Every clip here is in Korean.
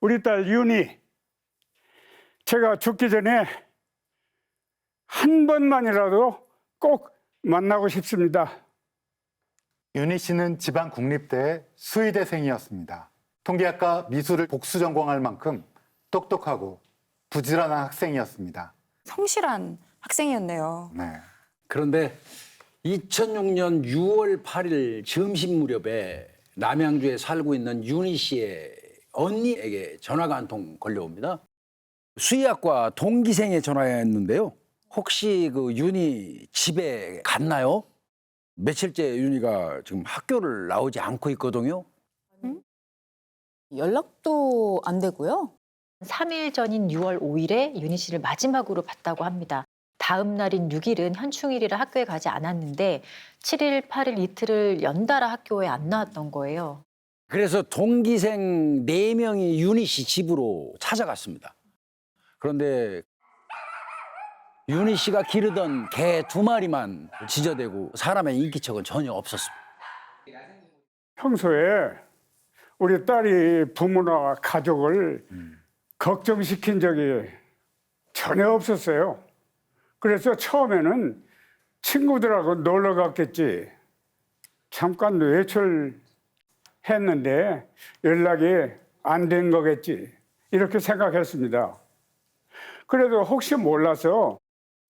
우리 딸 윤희, 제가 죽기 전에 한 번만이라도 꼭 만나고 싶습니다. 윤희 씨는 지방 국립대 수의대생이었습니다. 통계학과 미술을 복수 전공할 만큼 똑똑하고 부지런한 학생이었습니다. 성실한 학생이었네요. 네. 그런데 2006년 6월 8일 점심 무렵에 남양주에 살고 있는 윤희 씨의 언니에게 전화가 한 통 걸려옵니다. 수의학과 동기생의 전화였는데요. 혹시 그 윤희 집에 갔나요? 며칠째 윤희가 지금 학교를 나오지 않고 있거든요. 연락도 안 되고요. 3일 전인 6월 5일에 윤희 씨를 마지막으로 봤다고 합니다. 다음 날인 6일은 현충일이라 학교에 가지 않았는데 7일, 8일 이틀을 연달아 학교에 안 나왔던 거예요. 그래서 동기생 4명이 윤희 씨 집으로 찾아갔습니다. 그런데 윤희 씨가 기르던 개 2마리만 지저대고 사람의 인기척은 전혀 없었습니다. 평소에 우리 딸이 부모나 가족을 걱정시킨 적이 전혀 없었어요. 그래서 처음에는 친구들하고 놀러 갔겠지. 잠깐 외출했는데 연락이 안 된 거겠지. 이렇게 생각했습니다. 그래도 혹시 몰라서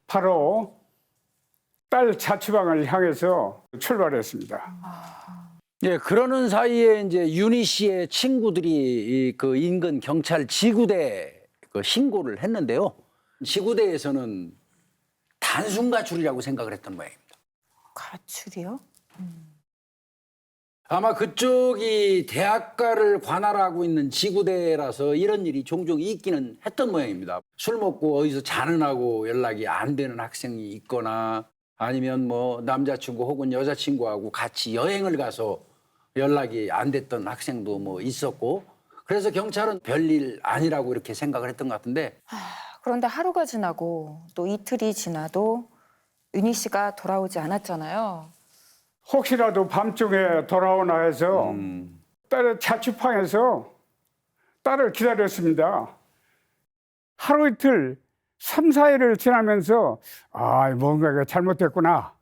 바로 딸 자취방을 향해서 출발했습니다. 예, 그러는 사이에 이제 윤희 씨의 친구들이 그 인근 경찰 지구대에 그 신고를 했는데요. 지구대에서는 단순 가출이라고 생각을 했던 모양입니다. 가출이요? 아마 그쪽이 대학가를 관할하고 있는 지구대라서 이런 일이 종종 있기는 했던 모양입니다. 술 먹고 어디서 자는하고 연락이 안 되는 학생이 있거나 아니면 뭐 남자친구 혹은 여자친구하고 같이 여행을 가서 연락이 안 됐던 학생도 뭐 있었고, 그래서 경찰은 별일 아니라고 이렇게 생각을 했던 것 같은데, 그런데 하루가 지나고 또 이틀이 지나도 윤희 씨가 돌아오지 않았잖아요. 혹시라도 밤중에 돌아오나 해서 딸의 자취방에서 딸을 기다렸습니다. 하루 이틀, 3, 4일을 지나면서 뭔가가 잘못됐구나.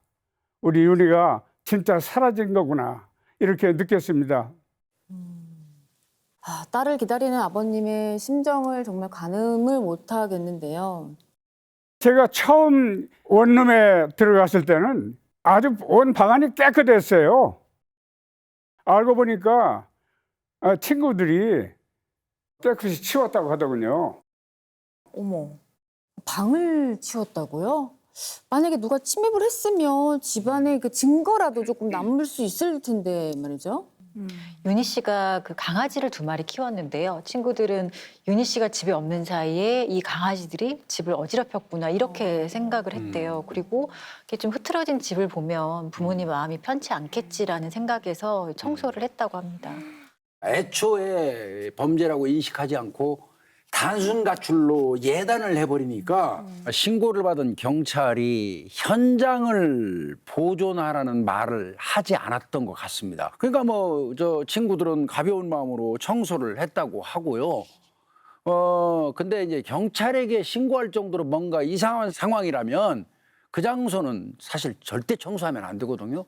우리 윤희가 진짜 사라진 거구나. 이렇게 느꼈습니다. 딸을 기다리는 아버님의 심정을 정말 가늠을 못하겠는데요. 제가 처음 원룸에 들어갔을 때는 아주 온 방안이 깨끗했어요. 알고 보니까 친구들이 깨끗이 치웠다고 하더군요. 어머, 방을 치웠다고요? 만약에 누가 침입을 했으면 집안에 그 증거라도 조금 남을 수 있을 텐데 말이죠. 윤희 씨가 그 강아지를 2마리 키웠는데요. 친구들은 윤희 씨가 집에 없는 사이에 이 강아지들이 집을 어지럽혔구나 이렇게 생각을 했대요. 그리고 이렇게 좀 흐트러진 집을 보면 부모님 마음이 편치 않겠지라는 생각에서 청소를 했다고 합니다. 애초에 범죄라고 인식하지 않고 단순 가출로 예단을 해버리니까 신고를 받은 경찰이 현장을 보존하라는 말을 하지 않았던 것 같습니다. 그러니까 뭐 저 친구들은 가벼운 마음으로 청소를 했다고 하고요. 근데 이제 경찰에게 신고할 정도로 뭔가 이상한 상황이라면 그 장소는 사실 절대 청소하면 안 되거든요.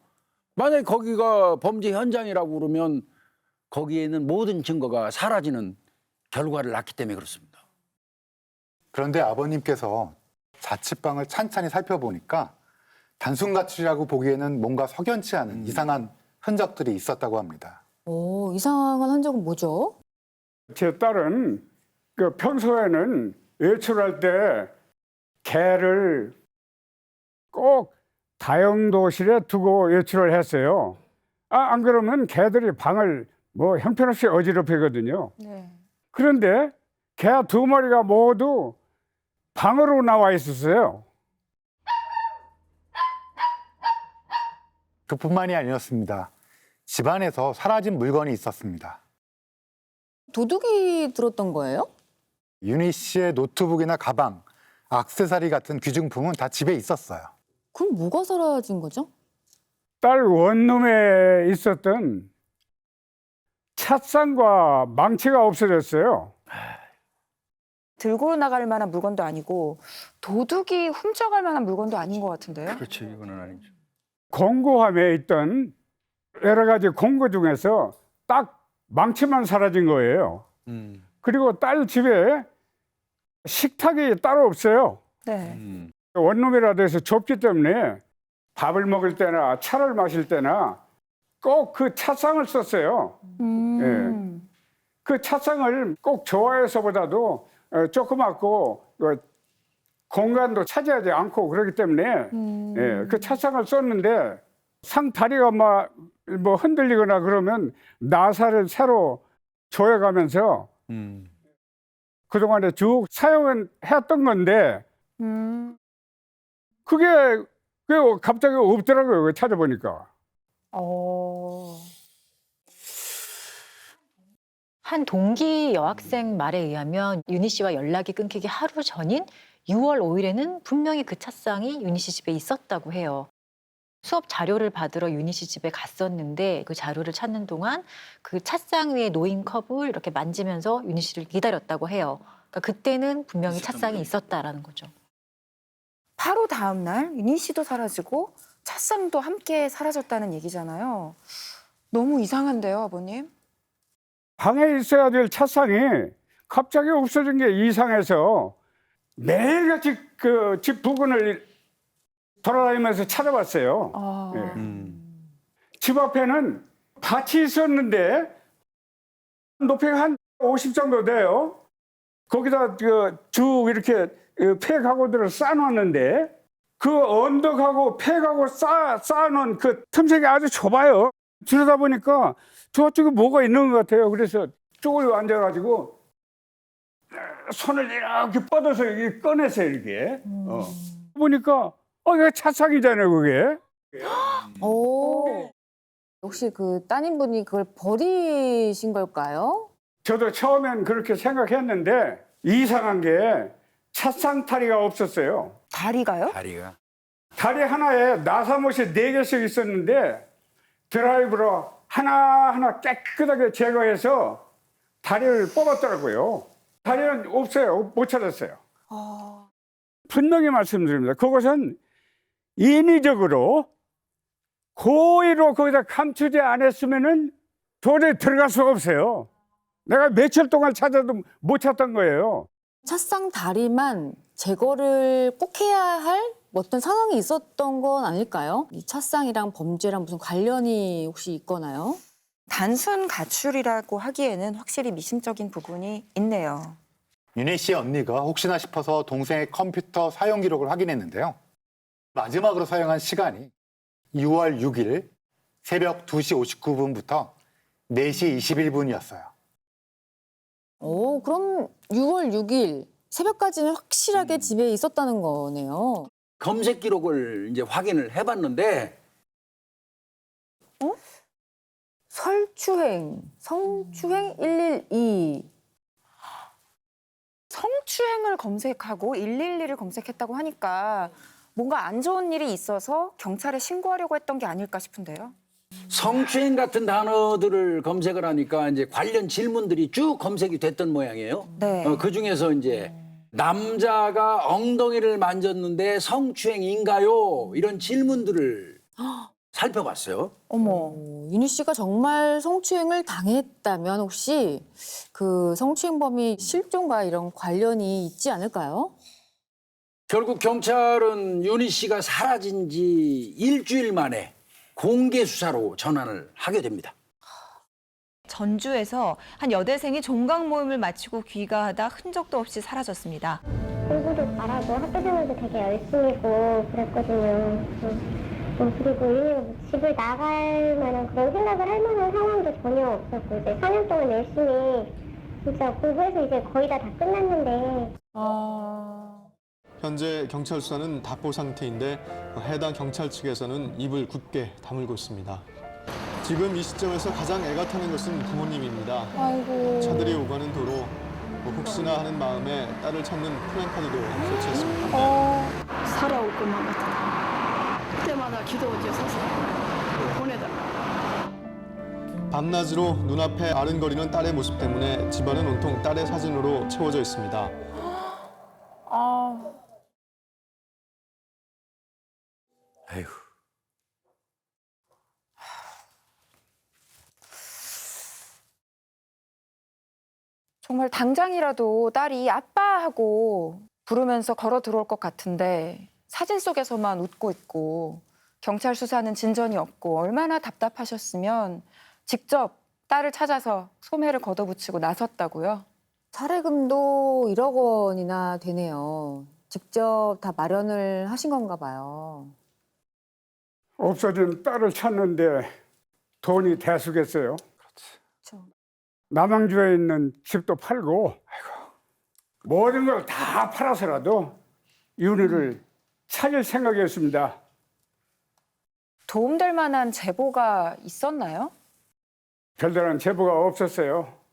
만약에 거기가 범죄 현장이라고 그러면 거기에 있는 모든 증거가 사라지는 결과를 낳기 때문에 그렇습니다. 그런데 아버님께서 자취방을 찬찬히 살펴보니까 단순 가출이라고 보기에는 뭔가 석연치 않은 이상한 흔적들이 있었다고 합니다. 이상한 흔적은 뭐죠? 제 딸은 평소에는 외출할 때 개를 꼭 다용도실에 두고 외출을 했어요. 안 그러면 개들이 방을 뭐 형편없이 어지럽히거든요. 네. 그런데 개 2마리가 모두 방으로 나와 있었어요. 그뿐만이 아니었습니다. 집안에서 사라진 물건이 있었습니다. 도둑이 들었던 거예요? 윤희 씨의 노트북이나 가방, 액세서리 같은 귀중품은 다 집에 있었어요. 그럼 뭐가 사라진 거죠? 딸 원룸에 있었던 찻상과 망치가 없어졌어요. 들고 나갈 만한 물건도 아니고 도둑이 훔쳐갈 만한 물건도 아닌 것 같은데요? 그렇죠. 이거는 아니죠. 공구함에 있던 여러 가지 공구 중에서 딱 망치만 사라진 거예요. 그리고 딸 집에 식탁이 따로 없어요. 네. 원룸이라도 해서 좁기 때문에 밥을 먹을 때나 차를 마실 때나 꼭 그 찻상을 썼어요. 그 찻상을 꼭 좋아해서보다도 조그맣고 공간도 차지하지 않고 그렇기 때문에 그 찻상을 썼는데 상 다리가 막 뭐 흔들리거나 그러면 나사를 새로 조여가면서 그동안에 쭉 사용은 했던 건데 그게 갑자기 없더라고요. 찾아보니까. 한 동기 여학생 말에 의하면 윤희 씨와 연락이 끊기기 하루 전인 6월 5일에는 분명히 그 찻상이 윤희 씨 집에 있었다고 해요. 수업 자료를 받으러 윤희 씨 집에 갔었는데 그 자료를 찾는 동안 그 찻상 위에 놓인 컵을 이렇게 만지면서 윤희 씨를 기다렸다고 해요. 그러니까 그때는 분명히 찻상이 있었다라는 거죠. 바로 다음 날 윤희 씨도 사라지고 찻상도 함께 사라졌다는 얘기잖아요. 너무 이상한데요, 아버님? 방에 있어야 될 찻상이 갑자기 없어진 게 이상해서 매일같이 그 집 부근을 돌아다니면서 찾아봤어요. 집 앞에는 밭이 있었는데 높이가 한 50 정도 돼요. 거기다 쭉 이렇게 폐가구들을 쌓아놨는데 그 언덕하고 폐가구 쌓아놓은 그 틈새가 아주 좁아요. 들여다보니까 저쪽에 뭐가 있는 것 같아요. 그래서 쪼그려 앉아가지고 손을 이렇게 뻗어서 이렇게 꺼내서 이렇게 보니까 이거 찻상이잖아요, 그게. 오. 혹시 그 따님분이 그걸 버리신 걸까요? 저도 처음엔 그렇게 생각했는데 이상한 게 찻상 다리가 없었어요. 다리가요? 다리가. 다리 하나에 나사못이 4개씩 있었는데 드라이브로 하나하나 깨끗하게 제거해서 다리를 뽑았더라고요. 다리는 없어요. 못 찾았어요. 분명히 말씀드립니다. 그것은 인위적으로 고의로 거기다 감추지 않았으면은 도저히 들어갈 수가 없어요. 내가 며칠 동안 찾아도 못 찾던 거예요. 찻상 다리만 제거를 꼭 해야 할 어떤 상황이 있었던 건 아닐까요? 이 찻상이랑 범죄랑 무슨 관련이 혹시 있거나요? 단순 가출이라고 하기에는 확실히 미심적인 부분이 있네요. 윤희 씨의 언니가 혹시나 싶어서 동생의 컴퓨터 사용 기록을 확인했는데요. 마지막으로 사용한 시간이 6월 6일 새벽 2시 59분부터 4시 21분이었어요. 오, 그럼 6월 6일 새벽까지는 확실하게 집에 있었다는 거네요. 검색 기록을 이제 확인을 해봤는데 설추행, 성추행 112. 성추행을 검색하고 112를 검색했다고 하니까 뭔가 안 좋은 일이 있어서 경찰에 신고하려고 했던 게 아닐까 싶은데요. 성추행 같은 단어들을 검색을 하니까 이제 관련 질문들이 쭉 검색이 됐던 모양이에요. 네. 그 중에서 이제 남자가 엉덩이를 만졌는데 성추행인가요? 이런 질문들을 살펴봤어요. 어머. 오, 윤희 씨가 정말 성추행을 당했다면 혹시 그 성추행범이 실종과 이런 관련이 있지 않을까요? 결국 경찰은 윤희 씨가 사라진 지 일주일 만에 공개 수사로 전환을 하게 됩니다. 전주에서 한 여대생이 종강 모임을 마치고 귀가하다 흔적도 없이 사라졌습니다. 공부도 잘하고 학교 생활도 되게 열심히고 그랬거든요. 그리고 윤희가 집을 나갈 만한 그런 생각을 할 만한 상황도 전혀 없었고 이제 4년 동안 열심히 진짜 공부해서 이제 거의 다 끝났는데 현재 경찰 수사는 답보 상태인데 해당 경찰 측에서는 입을 굳게 다물고 있습니다. 지금 이 시점에서 가장 애가 타는 것은 부모님입니다. 아이고. 차들이 오가는 도로 혹시나 하는 마음에 딸을 찾는 플랜카드도 설치했습니다. 살아올 것만 같아. 그때마다 기도하지 서서 보내달라. 밤낮으로 눈앞에 아른거리는 딸의 모습 때문에 집안은 온통 딸의 사진으로 채워져 있습니다. 아, 아이고. 정말 당장이라도 딸이 아빠하고 부르면서 걸어 들어올 것 같은데 사진 속에서만 웃고 있고 경찰 수사는 진전이 없고 얼마나 답답하셨으면 직접 딸을 찾아서 소매를 걷어붙이고 나섰다고요? 사례금도 1억 원이나 되네요. 직접 다 마련을 하신 건가 봐요. 없어진 딸을 찾는데 돈이 대수겠어요. 그렇죠. 남양주에 있는 집도 팔고 모든 걸 다 팔아서라도 윤희를 찾을 생각이었습니다. 도움될 만한 제보가 있었나요? 별다른 제보가 없었어요.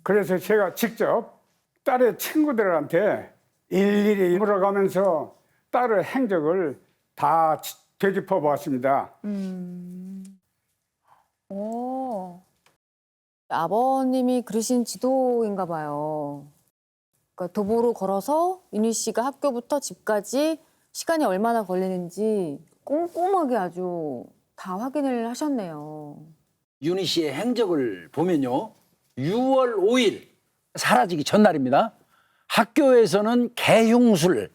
그래서 제가 직접 딸의 친구들한테 일일이 물어가면서 딸의 행적을 다 되짚어 보았습니다. 오. 아버님이 그리신 지도인가 봐요. 그러니까 도보로 걸어서 윤희 씨가 학교부터 집까지 시간이 얼마나 걸리는지 꼼꼼하게 아주 다 확인을 하셨네요. 윤희 씨의 행적을 보면요. 6월 5일 사라지기 전날입니다. 학교에서는 개흉술,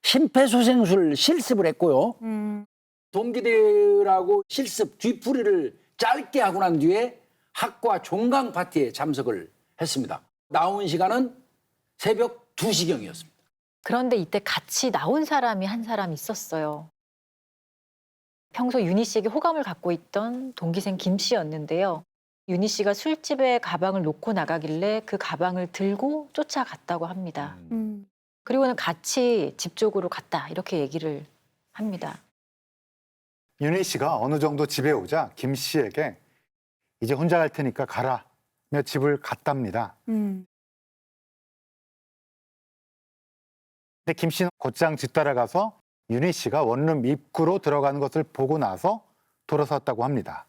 심폐소생술 실습을 했고요. 동기들하고 실습 뒤풀이를 짧게 하고 난 뒤에 학과 종강 파티에 참석을 했습니다. 나온 시간은 새벽 2시경이었습니다. 그런데 이때 같이 나온 사람이 한 사람 있었어요. 평소 윤희 씨에게 호감을 갖고 있던 동기생 김 씨였는데요. 윤희 씨가 술집에 가방을 놓고 나가길래 그 가방을 들고 쫓아갔다고 합니다. 그리고는 같이 집 쪽으로 갔다 이렇게 얘기를 합니다. 윤희 씨가 어느 정도 집에 오자 김 씨에게 이제 혼자 갈 테니까 가라며 집을 갔답니다. 근데 김 씨는 곧장 뒤따라가서 윤희 씨가 원룸 입구로 들어가는 것을 보고 나서 돌아섰다고 합니다.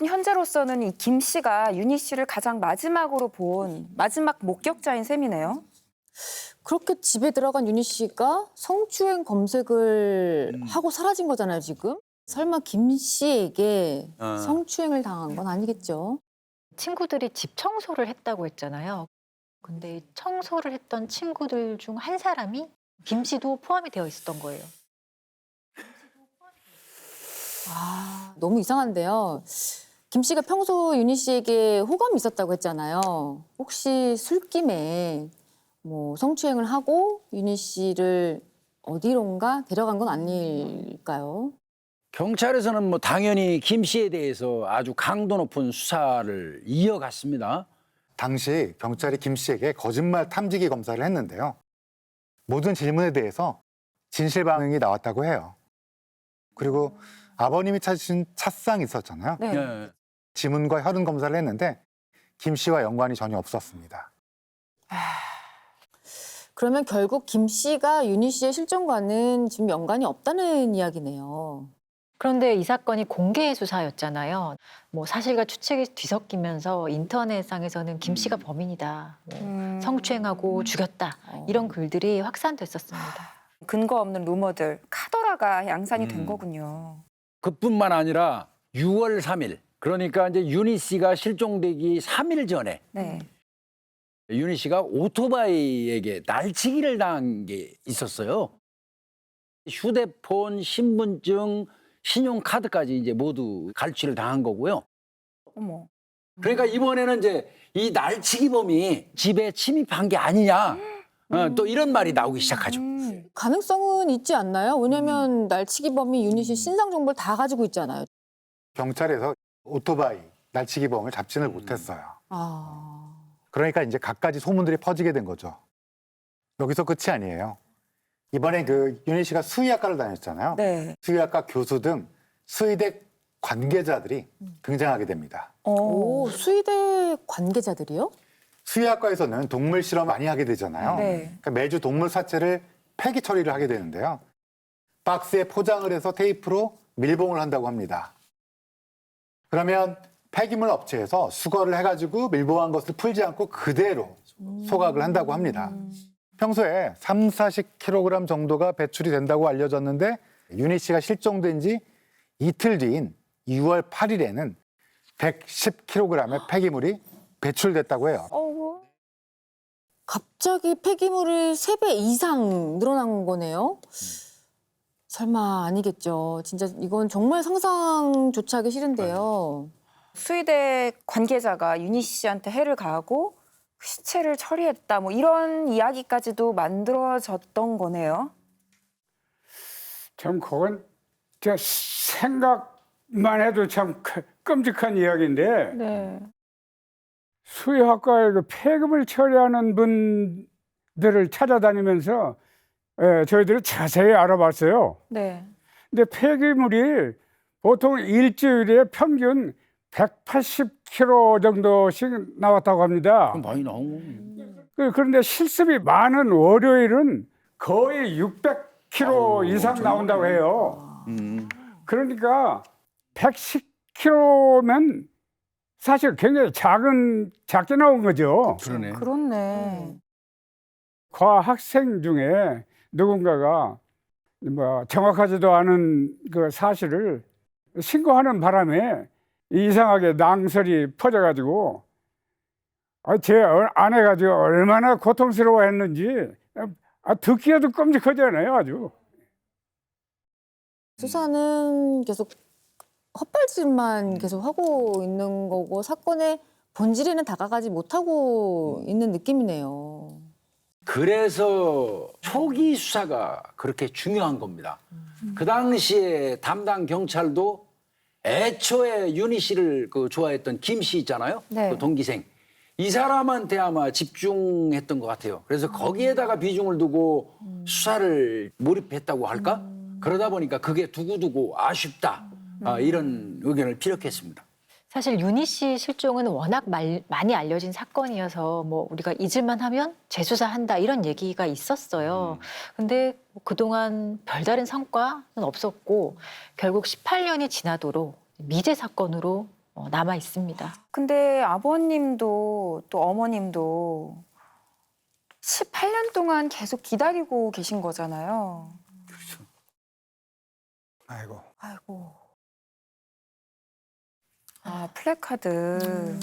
현재로서는 이 김 씨가 윤희 씨를 가장 마지막으로 본 마지막 목격자인 셈이네요. 그렇게 집에 들어간 윤희 씨가 성추행 검색을 하고 사라진 거잖아요, 지금. 설마 김 씨에게 성추행을 당한 건 아니겠죠? 친구들이 집 청소를 했다고 했잖아요. 근데 청소를 했던 친구들 중 한 사람이 김 씨도 포함이 되어 있었던 거예요. 아, 너무 이상한데요. 김 씨가 평소 윤희 씨에게 호감이 있었다고 했잖아요. 혹시 술김에 뭐 성추행을 하고 윤희 씨를 어디론가 데려간 건 아닐까요? 경찰에서는 뭐 당연히 김 씨에 대해서 아주 강도 높은 수사를 이어갔습니다. 당시 경찰이 김 씨에게 거짓말 탐지기 검사를 했는데요. 모든 질문에 대해서 진실 반응이 나왔다고 해요. 그리고 아버님이 찾으신 찻상이 있었잖아요. 네. 예. 지문과 혈흔 검사를 했는데 김 씨와 연관이 전혀 없었습니다. 그러면 결국 김 씨가 윤희 씨의 실종과는 지금 연관이 없다는 이야기네요. 그런데 이 사건이 공개 수사였잖아요. 뭐 사실과 추측이 뒤섞이면서 인터넷상에서는 김 씨가 범인이다. 뭐 성추행하고 죽였다. 이런 글들이 확산됐었습니다. 근거 없는 루머들, 카더라가 양산이 된 거군요. 그뿐만 아니라 6월 3일 그러니까 이제 윤희 씨가 실종되기 3일 전에 네. 윤희 씨가 오토바이에게 날치기를 당한 게 있었어요. 휴대폰, 신분증, 신용카드까지 이제 모두 갈취를 당한 거고요. 어머. 그러니까 이번에는 이제 이 날치기범이 집에 침입한 게 아니냐. 또 이런 말이 나오기 시작하죠. 가능성은 있지 않나요? 왜냐면 날치기범이 윤희 씨 신상 정보를 다 가지고 있잖아요. 경찰에서 오토바이 날치기범을 잡지는 못했어요. 아, 그러니까 이제 갖가지 소문들이 퍼지게 된 거죠. 여기서 끝이 아니에요. 이번에 그 윤희 씨가 수의학과를 다녔잖아요. 네. 수의학과 교수 등 수의대 관계자들이 등장하게 됩니다. 오, 수의대 관계자들이요? 수의학과에서는 동물 실험 많이 하게 되잖아요. 네. 그러니까 매주 동물 사체를 폐기 처리를 하게 되는데요. 박스에 포장을 해서 테이프로 밀봉을 한다고 합니다. 그러면 폐기물 업체에서 수거를 해가지고 밀봉한 것을 풀지 않고 그대로 소각을 한다고 합니다. 평소에 30-40kg 정도가 배출이 된다고 알려졌는데 윤희 씨가 실종된 지 이틀 뒤인 6월 8일에는 110kg의 폐기물이 배출됐다고 해요. 갑자기 폐기물이 3배 이상 늘어난 거네요. 설마 아니겠죠. 진짜 이건 정말 상상조차 하기 싫은데요. 수의대 관계자가 윤희 씨한테 해를 가하고 그 시체를 처리했다. 뭐 이런 이야기까지도 만들어졌던 거네요. 참 그건 저 생각만 해도 참 끔찍한 이야기인데 네. 수의학과에 그 폐기물 처리하는 분들을 찾아다니면서 저희들이 자세히 알아봤어요. 네. 근데 폐기물이 보통 일주일에 평균 180kg 정도씩 나왔다고 합니다. 많이 나온 그런데 실습이 많은 월요일은 거의 600kg 이상 나온다고 해요. 그러니까 110kg면 사실 굉장히 작게 나온 거죠. 그러네. 그렇네. 과학생 중에 누군가가 뭐 정확하지도 않은 그 사실을 신고하는 바람에 이상하게 낭설이 퍼져가지고 제 아내가 얼마나 고통스러워했는지 듣기에도 끔찍하잖아요, 아주. 수사는 계속 헛발질만 계속 하고 있는 거고 사건의 본질에는 다가가지 못하고 있는 느낌이네요. 그래서 초기 수사가 그렇게 중요한 겁니다. 그 당시에 담당 경찰도 애초에 윤희 씨를 좋아했던 김 씨 있잖아요. 네. 그 동기생. 이 사람한테 아마 집중했던 것 같아요. 그래서 거기에다가 비중을 두고 수사를 몰입했다고 할까? 그러다 보니까 그게 두고두고 아쉽다. 이런 의견을 피력했습니다. 사실 윤희 씨 실종은 워낙 많이 알려진 사건이어서 뭐 우리가 잊을만 하면 재수사한다 이런 얘기가 있었어요. 근데 그동안 별다른 성과는 없었고 결국 18년이 지나도록 미제 사건으로 남아 있습니다. 근데 아버님도 또 어머님도 18년 동안 계속 기다리고 계신 거잖아요. 아이고. 아이고. 플래카드.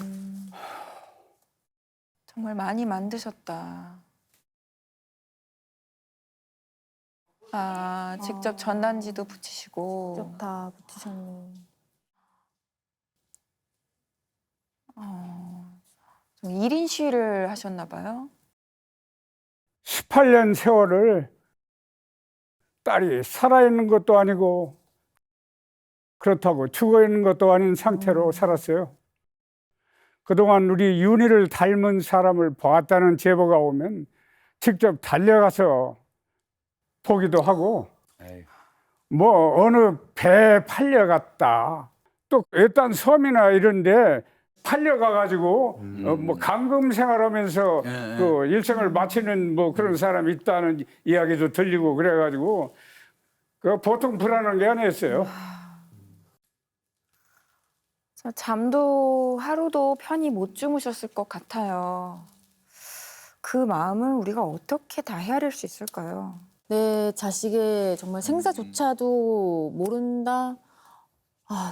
정말 많이 만드셨다. 직접 전단지도 붙이시고. 직접 다 붙이셨네. 좀 1인 시위를 하셨나 봐요. 18년 세월을 딸이 살아있는 것도 아니고 그렇다고 죽어있는 것도 아닌 상태로 살았어요. 그동안 우리 윤희를 닮은 사람을 보았다는 제보가 오면 직접 달려가서 보기도 하고 뭐 어느 배에 팔려갔다. 또 외딴 섬이나 이런 데 팔려가가지고 뭐 감금 생활하면서 그 일생을 마치는 뭐 그런 사람이 있다는 이야기도 들리고 그래가지고 그 보통 불안한 게 아니었어요. 잠도 하루도 편히 못 주무셨을 것 같아요. 그 마음을 우리가 어떻게 다 헤아릴 수 있을까요? 내 자식의 정말 생사조차도 모른다.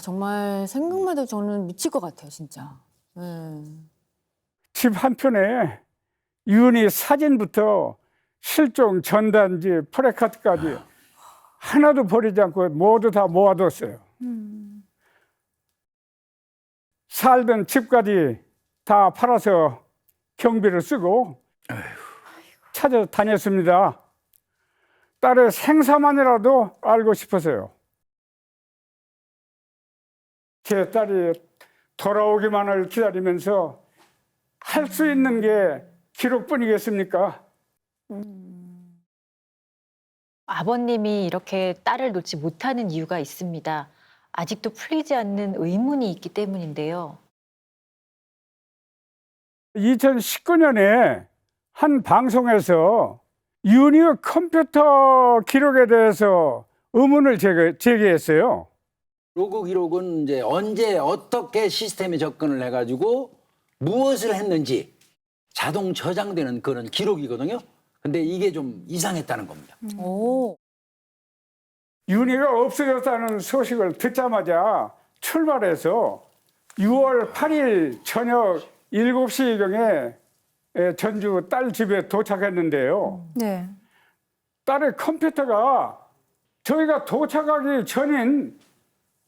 정말 생각만 해도 저는 미칠 것 같아요, 진짜. 집 한편에 윤희 사진부터 실종 전단지, 프래카드까지 하나도 버리지 않고 모두 다 모아뒀어요. 살던 집까지 다 팔아서 경비를 쓰고 찾아다녔습니다. 딸의 생사만이라도 알고 싶어서요. 제 딸이 돌아오기만을 기다리면서 할 수 있는 게 기록뿐이겠습니까? 아버님이 이렇게 딸을 놓지 못하는 이유가 있습니다. 아직도 풀리지 않는 의문이 있기 때문인데요. 2019년에 한 방송에서 윤희의 컴퓨터 기록에 대해서 의문을 제기했어요. 로그 기록은 이제 언제 어떻게 시스템에 접근을 해가지고 무엇을 했는지 자동 저장되는 그런 기록이거든요. 근데 이게 좀 이상했다는 겁니다. 오. 윤희가 없어졌다는 소식을 듣자마자 출발해서 6월 8일 저녁 7시경에 전주 딸 집에 도착했는데요. 네. 딸의 컴퓨터가 저희가 도착하기 전인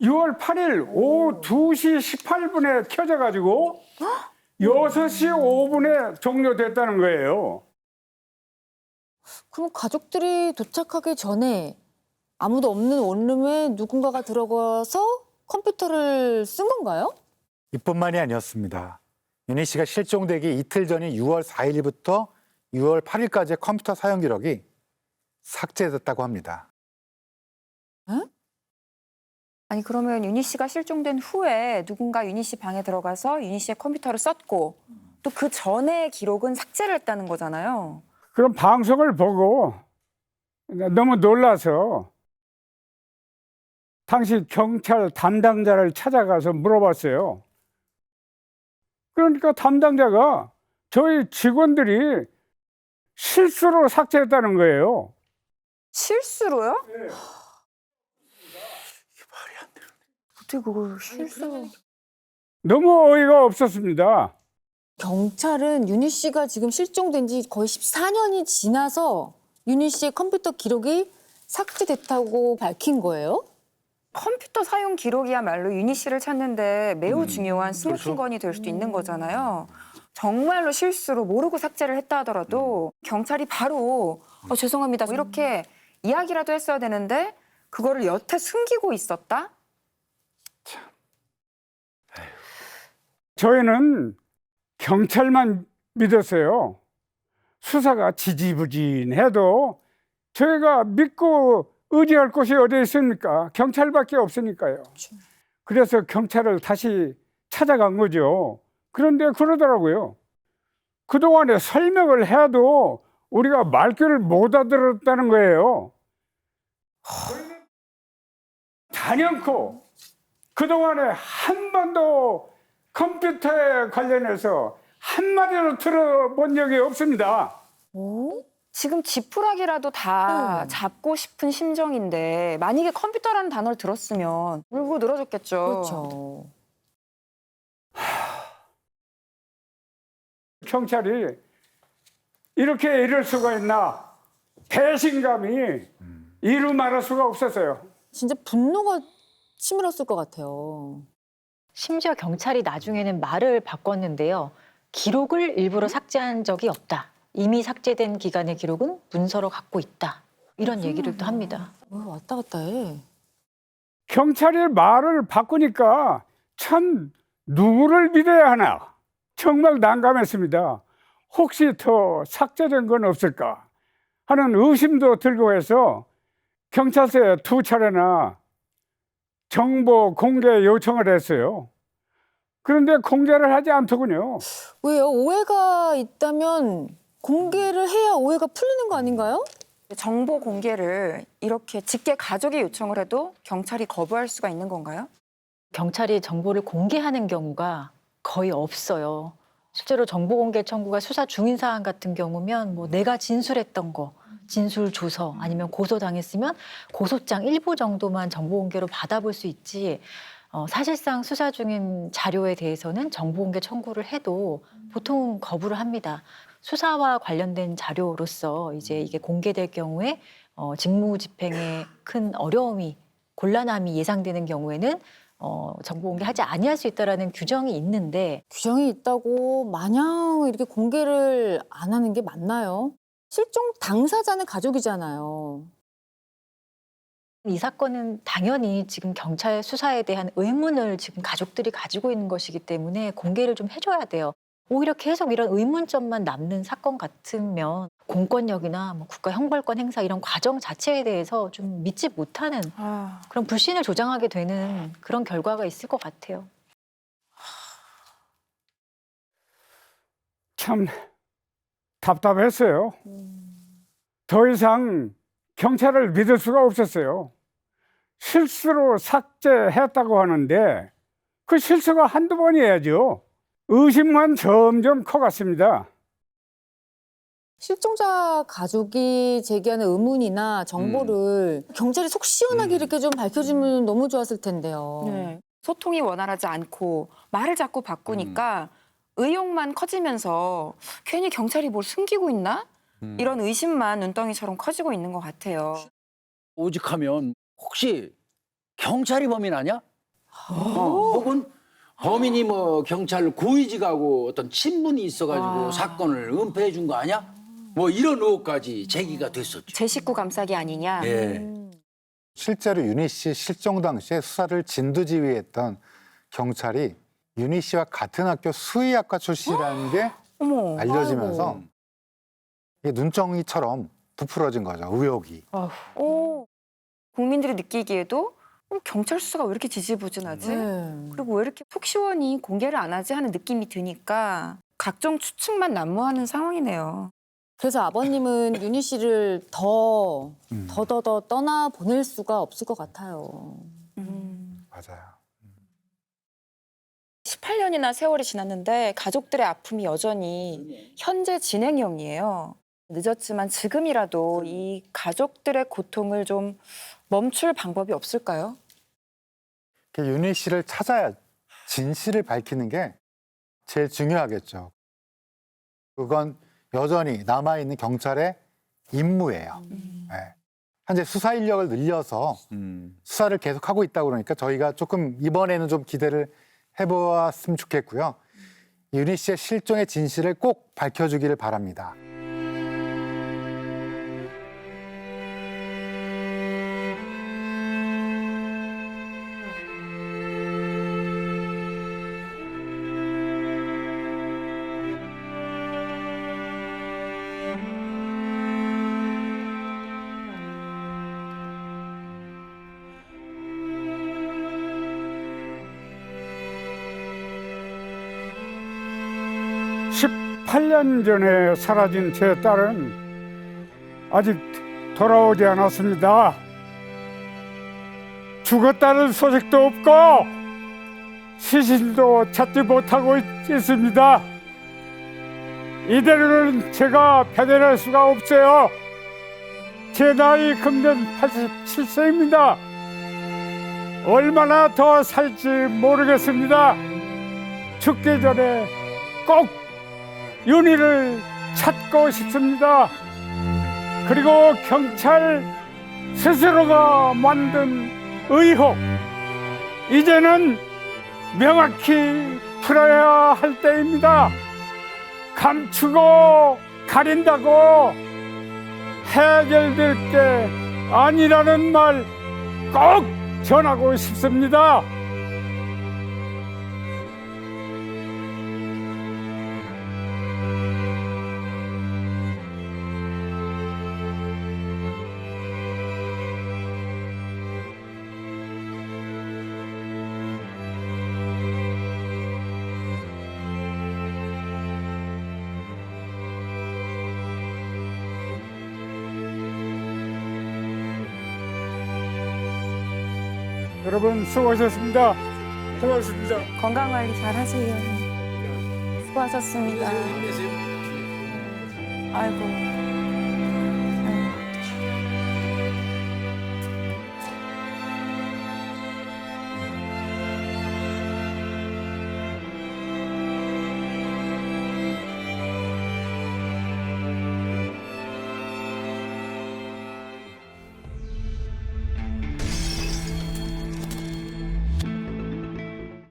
6월 8일 오후 2시 18분에 켜져가지고 6시 5분에 종료됐다는 거예요. 그럼 가족들이 도착하기 전에 아무도 없는 원룸에 누군가가 들어가서 컴퓨터를 쓴 건가요? 이뿐만이 아니었습니다. 윤희 씨가 실종되기 이틀 전인 6월 4일부터 6월 8일까지의 컴퓨터 사용 기록이 삭제됐다고 합니다. 아니 그러면 윤희 씨가 실종된 후에 누군가 윤희 씨 방에 들어가서 윤희 씨의 컴퓨터를 썼고 또 그 전에 기록은 삭제를 했다는 거잖아요. 그럼 방송을 보고 너무 놀라서 당시 경찰 담당자를 찾아가서 물어봤어요. 그러니까 담당자가 저희 직원들이 실수로 삭제했다는 거예요. 실수로요? 어떻게 그걸 실수로? 너무 어이가 없었습니다. 경찰은 윤희 씨가 지금 실종된 지 거의 14년이 지나서 윤희 씨의 컴퓨터 기록이 삭제됐다고 밝힌 거예요? 컴퓨터 사용 기록이야말로 윤희 씨를 찾는데 매우 중요한 스모킹건이 될 수도 있는 거잖아요. 정말로 실수로 모르고 삭제를 했다 하더라도 경찰이 바로 죄송합니다 이렇게 이야기라도 했어야 되는데 그거를 여태 숨기고 있었다? 저희는 경찰만 믿었어요. 수사가 지지부진해도 저희가 믿고 의지할 곳이 어디 있습니까? 경찰밖에 없으니까요. 그래서 경찰을 다시 찾아간 거죠. 그런데 그러더라고요. 그동안에 설명을 해도 우리가 말귀를 못 알아들었다는 거예요. 단연코 그동안에 한 번도 컴퓨터에 관련해서 한마디로 들어본 적이 없습니다. 지금 지푸라기라도 다 잡고 싶은 심정인데 만약에 컴퓨터라는 단어를 들었으면 울고 늘어졌겠죠. 그렇죠. 경찰이 이렇게 이럴 수가 있나 배신감이 이루 말할 수가 없었어요. 진짜 분노가 치밀었을 것 같아요. 심지어 경찰이 나중에는 말을 바꿨는데요. 기록을 일부러 삭제한 적이 없다. 이미 삭제된 기간의 기록은 문서로 갖고 있다. 이런 얘기를 또 합니다. 왔다 갔다 해. 경찰이 말을 바꾸니까 참 누구를 믿어야 하나 정말 난감했습니다. 혹시 더 삭제된 건 없을까 하는 의심도 들고 해서 경찰서에 2차례나 정보 공개 요청을 했어요. 그런데 공개를 하지 않더군요. 왜요? 오해가 있다면 공개를 해야 오해가 풀리는 거 아닌가요? 정보 공개를 이렇게 직계 가족이 요청을 해도 경찰이 거부할 수가 있는 건가요? 경찰이 정보를 공개하는 경우가 거의 없어요. 실제로 정보 공개 청구가 수사 중인 사안 같은 경우면 뭐 내가 진술했던 거, 진술 조서 아니면 고소당했으면 고소장 일부 정도만 정보 공개로 받아볼 수 있지 사실상 수사 중인 자료에 대해서는 정보 공개 청구를 해도 보통 거부를 합니다. 수사와 관련된 자료로서 이제 이게 공개될 경우에 직무 집행에 큰 어려움이 곤란함이 예상되는 경우에는 정보 공개하지 아니할 수 있다라는 규정이 있는데 규정이 있다고 마냥 이렇게 공개를 안 하는 게 맞나요? 실종 당사자는 가족이잖아요. 이 사건은 당연히 지금 경찰 수사에 대한 의문을 지금 가족들이 가지고 있는 것이기 때문에 공개를 좀 해줘야 돼요. 오히려 계속 이런 의문점만 남는 사건 같으면 공권력이나 뭐 국가 형벌권 행사 이런 과정 자체에 대해서 좀 믿지 못하는 그런 불신을 조장하게 되는 그런 결과가 있을 것 같아요. 참 답답했어요. 더 이상 경찰을 믿을 수가 없었어요. 실수로 삭제했다고 하는데 그 실수가 한두 번이어야죠. 의심만 점점 커갔습니다. 실종자 가족이 제기하는 의문이나 정보를 경찰이 속 시원하게 이렇게 좀 밝혀주면 너무 좋았을 텐데요. 네. 소통이 원활하지 않고 말을 자꾸 바꾸니까 의혹만 커지면서 괜히 경찰이 뭘 숨기고 있나? 이런 의심만 눈덩이처럼 커지고 있는 것 같아요. 오직하면 혹시 경찰이 범인 아니야? 혹은 범인이 뭐 경찰 고위직 가고 어떤 친분이 있어가지고 사건을 은폐해 준 거 아니야? 뭐 이런 의혹까지 제기가 됐었죠. 제 식구 감싸기 아니냐? 예. 실제로 윤희 씨 실종 당시에 수사를 진두지휘했던 경찰이 윤희 씨와 같은 학교 수의학과 출신이라는 게 어머. 알려지면서 이게 눈덩이처럼 부풀어진 거죠, 의혹이. 국민들이 느끼기에도 경찰 수사가 왜 이렇게 지지부진하지? 네. 그리고 왜 이렇게 속 시원히 공개를 안 하지 하는 느낌이 드니까 각종 추측만 난무하는 상황이네요. 그래서 아버님은 윤희 씨를 더 떠나 보낼 수가 없을 것 같아요. 맞아요. 18년이나 세월이 지났는데 가족들의 아픔이 여전히 현재 진행형이에요. 늦었지만 지금이라도 이 가족들의 고통을 좀 멈출 방법이 없을까요? 윤희 씨를 찾아야 진실을 밝히는 게 제일 중요하겠죠. 그건 여전히 남아있는 경찰의 임무예요. 네. 현재 수사 인력을 늘려서 수사를 계속하고 있다고 그러니까 저희가 조금 이번에는 좀 기대를 해보았으면 좋겠고요. 윤희 씨의 실종의 진실을 꼭 밝혀주기를 바랍니다. 팔 년 전에 사라진 제 딸은 아직 돌아오지 않았습니다. 죽었다는 소식도 없고 시신도 찾지 못하고 있습니다. 이대로는 제가 배달할 수가 없어요. 제 나이 금년 87세입니다. 얼마나 더 살지 모르겠습니다. 죽기 전에 꼭 윤희를 찾고 싶습니다. 그리고 경찰 스스로가 만든 의혹, 이제는 명확히 풀어야 할 때입니다. 감추고 가린다고 해결될 게 아니라는 말 꼭 전하고 싶습니다. 여러분 수고하셨습니다. 고맙습니다. 건강관리 잘 하세요. 수고하셨습니다. 아이고.